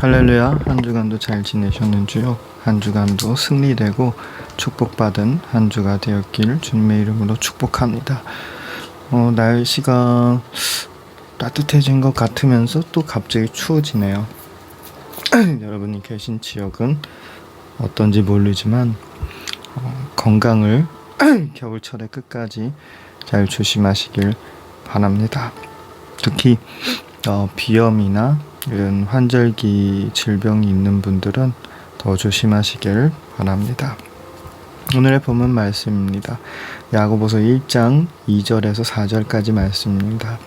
할렐루야. 한 주간도 잘 지내셨는지요? 한 주간도 승리되고 축복받은 한 주가 되었길 주님의 이름으로 축복합니다. 날씨가 따뜻해진 것 같으면서 또 갑자기 추워지네요. 여러분이 계신 지역은 어떤지 모르지만 건강을 겨울철의 끝까지 잘 조심하시길 바랍니다. 특히 비염이나 이런 환절기 질병이 있는 분들은 더 조심하시길 바랍니다. 오늘의 본문 말씀입니다. 야고보서 1장 2절에서 4절까지 말씀입니다.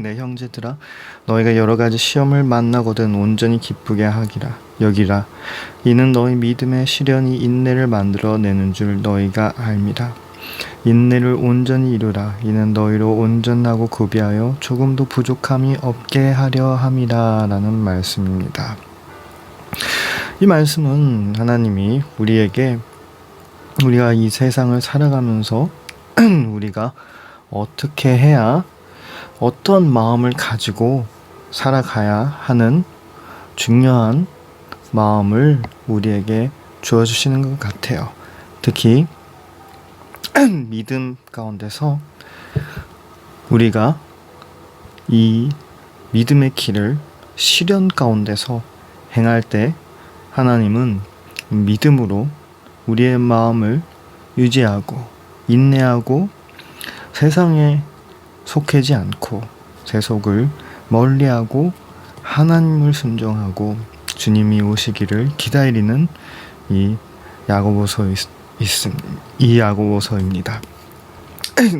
내 형제들아, 너희가 여러 가지 시험을 만나거든 온전히 기쁘게 하기라 여기라. 이는 너희 믿음의 시련이 인내를 만들어 내는 줄 너희가 알미라. 인내를 온전히 이루라. 이는 너희로 온전하고 구비하여 조금도 부족함이 없게 하려 함이라. 라는 말씀입니다. 이 말씀은 하나님이 우리에게 우리가 이 세상을 살아가면서 우리가 어떻게 해야 어떤 마음을 가지고 살아가야 하는 중요한 마음을 우리에게 주어주시는 것 같아요. 특히 믿음 가운데서 우리가 이 믿음의 길을 시련 가운데서 행할 때 하나님은 믿음으로 우리의 마음을 유지하고 인내하고 세상에 속하지 않고 세속을 멀리하고 하나님을 순종하고 주님이 오시기를 기다리는 이 야고보서입니다.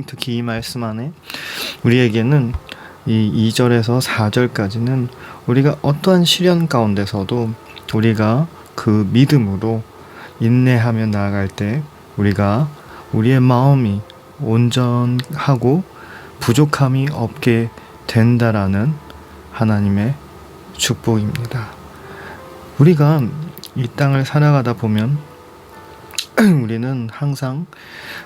특히 이 말씀 안에 우리에게는 이 2절에서 4절까지는 우리가 어떠한 시련 가운데서도 우리가 그 믿음으로 인내하며 나아갈 때 우리의 마음이 온전하고 부족함이 없게 된다라는 하나님의 축복입니다. 우리가 이 땅을 살아가다 보면 우리는 항상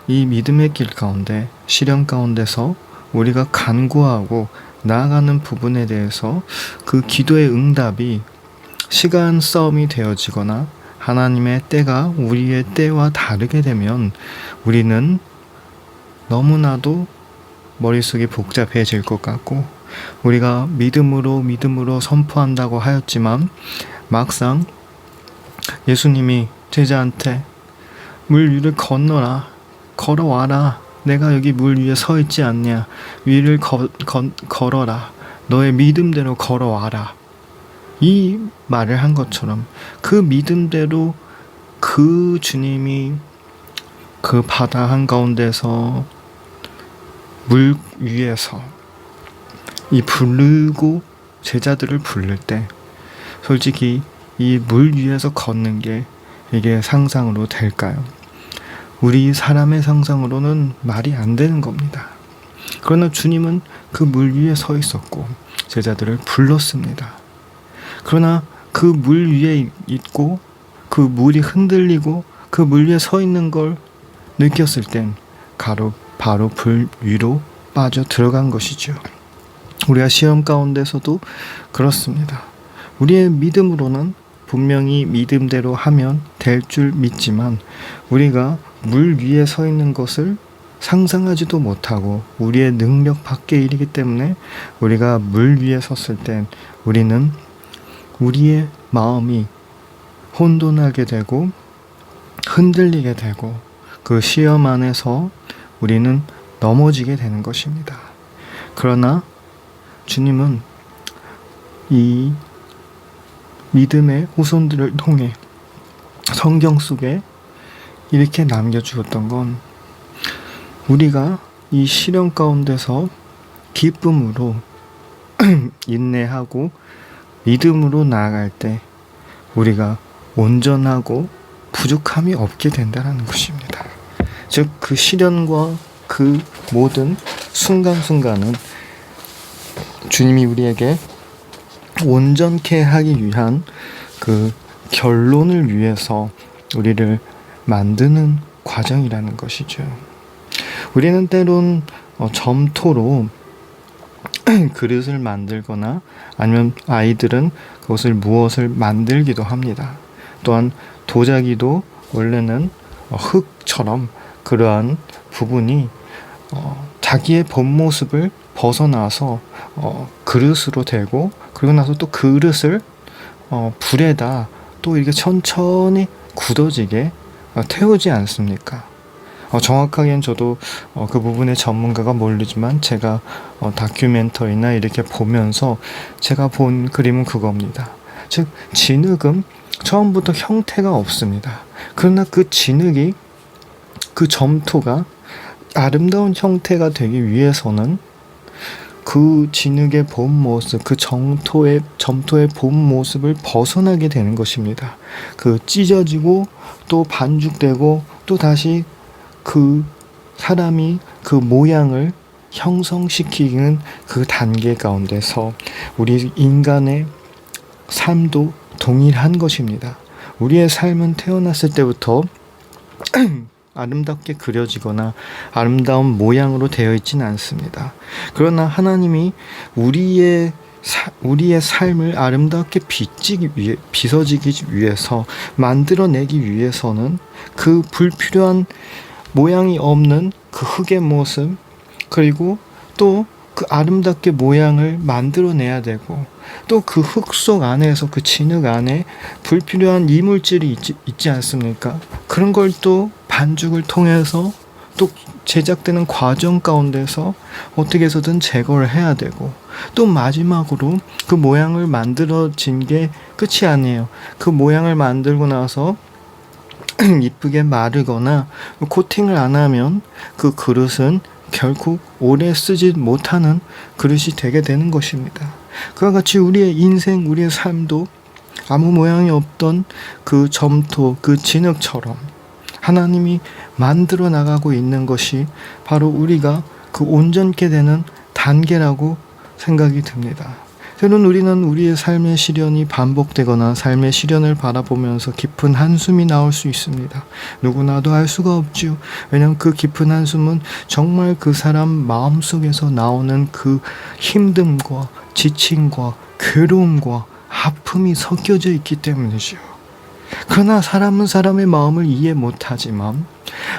이 믿음의 길 가운데 시련 가운데서 우리가 간구하고 나아가는 부분에 대해서 그 기도의 응답이 시간 싸움이 되어지거나 하나님의 때가 우리의 때와 다르게 되면 우리는 너무나도 머릿속이 복잡해질 것 같고 우리가 믿음으로 선포한다고 하였지만 막상 예수님이 제자한테 물 위를 건너라, 걸어와라, 내가 여기 물 위에 서 있지 않냐, 위를 걸어라, 너의 믿음대로 걸어와라, 이 말을 한 것처럼 그 믿음대로 그 주님이 그 바다 한가운데서 물 위에서 이 부르고 제자들을 부를 때 솔직히 이 물 위에서 걷는 게 이게 상상으로 될까요? 우리 사람의 상상으로는 말이 안 되는 겁니다. 그러나 주님은 그 물 위에 서 있었고 제자들을 불렀습니다. 그러나 그 물 위에 있고 그 물이 흔들리고 그 물 위에 서 있는 걸 느꼈을 땐 바로 불 위로 빠져 들어간 것이죠. 우리가 시험 가운데서도 그렇습니다. 우리의 믿음으로는 분명히 믿음대로 하면 될 줄 믿지만 우리가 물 위에 서 있는 것을 상상하지도 못하고 우리의 능력 밖의 일이기 때문에 우리가 물 위에 섰을 땐 우리는 우리의 마음이 혼돈하게 되고 흔들리게 되고 그 시험 안에서 우리는 넘어지게 되는 것입니다. 그러나 주님은 이 믿음의 후손들을 통해 성경 속에 이렇게 남겨주었던 건 우리가 이 시련 가운데서 기쁨으로 인내하고 믿음으로 나아갈 때 우리가 온전하고 부족함이 없게 된다는 것입니다. 즉 그 시련과 그 모든 순간순간은 주님이 우리에게 온전케 하기 위한 그 결론을 위해서 우리를 만드는 과정이라는 것이죠. 우리는 때론 점토로 그릇을 만들거나 아니면 아이들은 그것을 무엇을 만들기도 합니다. 또한 도자기도 원래는 흙처럼 그러한 부분이 자기의 본 모습을 벗어나서 그릇으로 되고, 그리고 나서 또 그릇을 불에다 또 이렇게 천천히 굳어지게 태우지 않습니까? 정확하게는 저도 그 부분의 전문가가 모르지만 제가 다큐멘터리나 이렇게 보면서 제가 본 그림은 그겁니다. 즉 진흙은 처음부터 형태가 없습니다. 그러나 그 진흙이, 그 점토가 아름다운 형태가 되기 위해서는 그 진흙의 본 모습, 그 점토의 본 모습을 벗어나게 되는 것입니다. 그 찢어지고 또 반죽되고 또 다시 그 사람이 그 모양을 형성시키는 그 단계 가운데서 우리 인간의 삶도 동일한 것입니다. 우리의 삶은 태어났을 때부터 아름답게 그려지거나 아름다운 모양으로 되어 있지는 않습니다. 그러나 하나님이 우리의 삶을 아름답게 빚어지기 위해서, 만들어내기 위해서는 그 불필요한 모양이 없는 그 흙의 모습, 그리고 또 그 아름답게 모양을 만들어내야 되고, 또 그 흙 속 안에서, 그 진흙 안에 불필요한 이물질이 있지 않습니까? 그런 걸 또 반죽을 통해서 또 제작되는 과정 가운데서 어떻게 해서든 제거를 해야 되고, 또 마지막으로 그 모양을 만들어진 게 끝이 아니에요. 그 모양을 만들고 나서 이쁘게 마르거나 코팅을 안 하면 그 그릇은 결국 오래 쓰지 못하는 그릇이 되게 되는 것입니다. 그와 같이 우리의 인생, 우리의 삶도 아무 모양이 없던 그 점토, 그 진흙처럼 하나님이 만들어 나가고 있는 것이 바로 우리가 그 온전케 되는 단계라고 생각이 듭니다. 때론 우리는 우리의 삶의 시련이 반복되거나 삶의 시련을 바라보면서 깊은 한숨이 나올 수 있습니다. 누구나도 알 수가 없죠. 왜냐하면 그 깊은 한숨은 정말 그 사람 마음속에서 나오는 그 힘듦과 지침과 괴로움과 아픔이 섞여져 있기 때문이죠. 그러나 사람은 사람의 마음을 이해 못하지만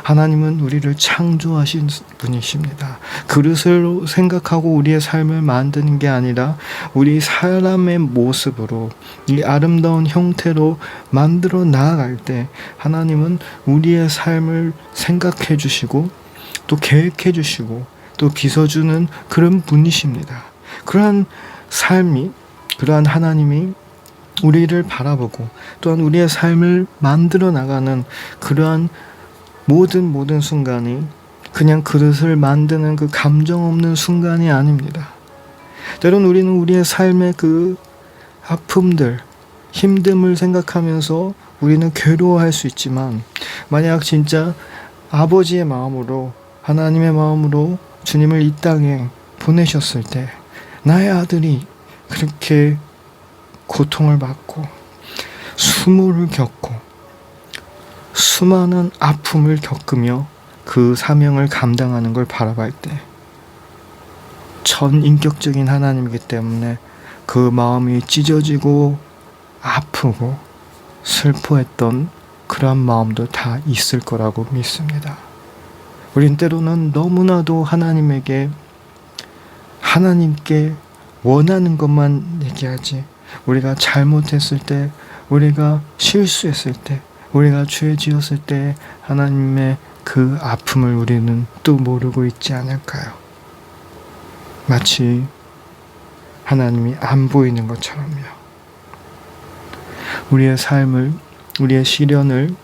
하나님은 우리를 창조하신 분이십니다. 그릇을 생각하고 우리의 삶을 만드는 게 아니라 우리 사람의 모습으로, 이 아름다운 형태로 만들어 나아갈 때 하나님은 우리의 삶을 생각해 주시고 또 계획해 주시고 또 빚어주는 그런 분이십니다. 그러한 삶이, 그러한 하나님이 우리를 바라보고 또한 우리의 삶을 만들어 나가는 그러한 모든 순간이 그냥 그릇을 만드는 그 감정 없는 순간이 아닙니다. 때론 우리는 우리의 삶의 그 아픔들, 힘듦을 생각하면서 우리는 괴로워할 수 있지만, 만약 진짜 아버지의 마음으로, 하나님의 마음으로 주님을 이 땅에 보내셨을 때 나의 아들이 그렇게 고통을 받고 수모를 겪고 수많은 아픔을 겪으며 그 사명을 감당하는 걸 바라볼 때 전인격적인 하나님이기 때문에 그 마음이 찢어지고 아프고 슬퍼했던 그러한 마음도 다 있을 거라고 믿습니다. 우린 때로는 너무나도 하나님께 원하는 것만 얘기하지, 우리가 잘못했을 때, 우리가 실수했을 때, 우리가 죄 지었을 때 하나님의 그 아픔을 우리는 또 모르고 있지 않을까요? 마치 하나님이 안 보이는 것처럼요. 우리의 삶을, 우리의 시련을,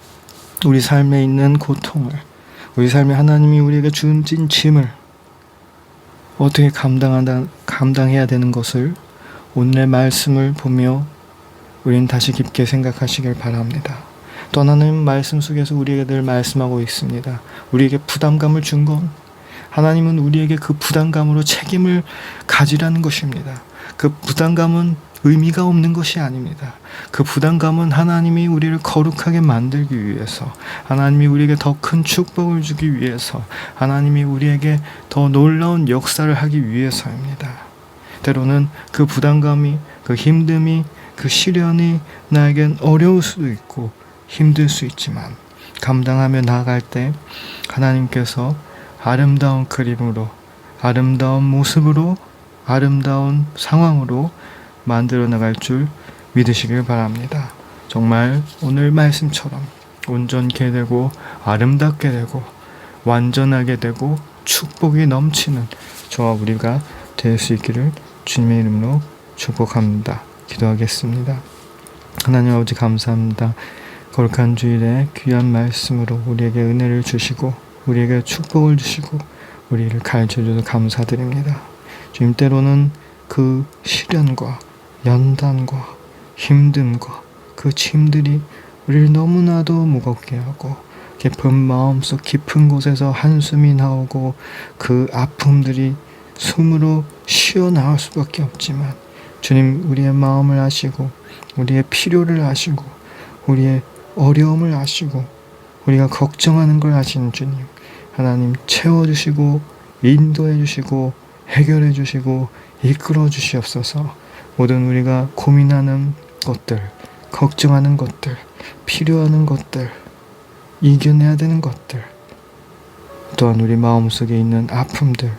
우리 삶에 있는 고통을, 우리 삶에 하나님이 우리에게 준 짐을 어떻게 감당해야 되는 것을 오늘의 말씀을 보며 우리는 다시 깊게 생각하시길 바랍니다. 또 하나님 말씀 속에서 우리에게 늘 말씀하고 있습니다. 우리에게 부담감을 준 건 하나님은 우리에게 그 부담감으로 책임을 가지라는 것입니다. 그 부담감은 의미가 없는 것이 아닙니다. 그 부담감은 하나님이 우리를 거룩하게 만들기 위해서, 하나님이 우리에게 더 큰 축복을 주기 위해서, 하나님이 우리에게 더 놀라운 역사를 하기 위해서입니다. 때로는 그 부담감이, 그 힘듦이, 그 시련이 나에겐 어려울 수도 있고 힘들 수 있지만 감당하며 나아갈 때 하나님께서 아름다운 그림으로, 아름다운 모습으로, 아름다운 상황으로 만들어 나갈 줄 믿으시길 바랍니다. 정말 오늘 말씀처럼 온전케 되고 아름답게 되고 완전하게 되고 축복이 넘치는 저와 우리가 될 수 있기를 주님의 이름으로 축복합니다. 기도하겠습니다. 하나님 아버지 감사합니다. 거룩한 주일에 귀한 말씀으로 우리에게 은혜를 주시고 우리에게 축복을 주시고 우리를 가르쳐 주셔서 감사드립니다. 주님, 때로는 그 시련과 연단과 힘듦과 그 짐들이 우리를 너무나도 무겁게 하고 깊은 마음속 깊은 곳에서 한숨이 나오고 그 아픔들이 숨으로 쉬어나올 수밖에 없지만 주님, 우리의 마음을 아시고 우리의 필요를 아시고 우리의 어려움을 아시고 우리가 걱정하는 걸 아시는 주님, 하나님 채워주시고 인도해 주시고 해결해 주시고 이끌어 주시옵소서. 모든 우리가 고민하는 것들, 걱정하는 것들, 필요하는 것들, 이겨내야 되는 것들, 또한 우리 마음속에 있는 아픔들,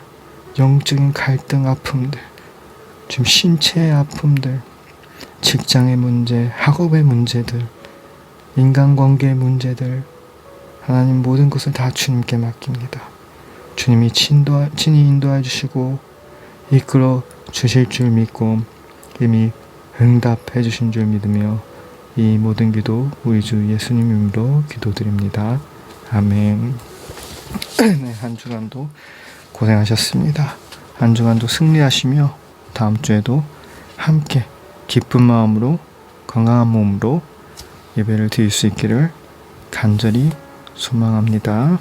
영적인 갈등 아픔들, 지금 신체의 아픔들, 직장의 문제, 학업의 문제들, 인간관계의 문제들, 하나님 모든 것을 다 주님께 맡깁니다. 주님이 친히 인도해 주시고 이끌어 주실 줄 믿고 이미 응답해 주신 줄 믿으며 이 모든 기도 우리 주 예수님 이름으로 기도드립니다. 아멘. 네, 한 주간도 고생하셨습니다. 한 주간도 승리하시며 다음 주에도 함께 기쁜 마음으로 건강한 몸으로 예배를 드릴 수 있기를 간절히 소망합니다.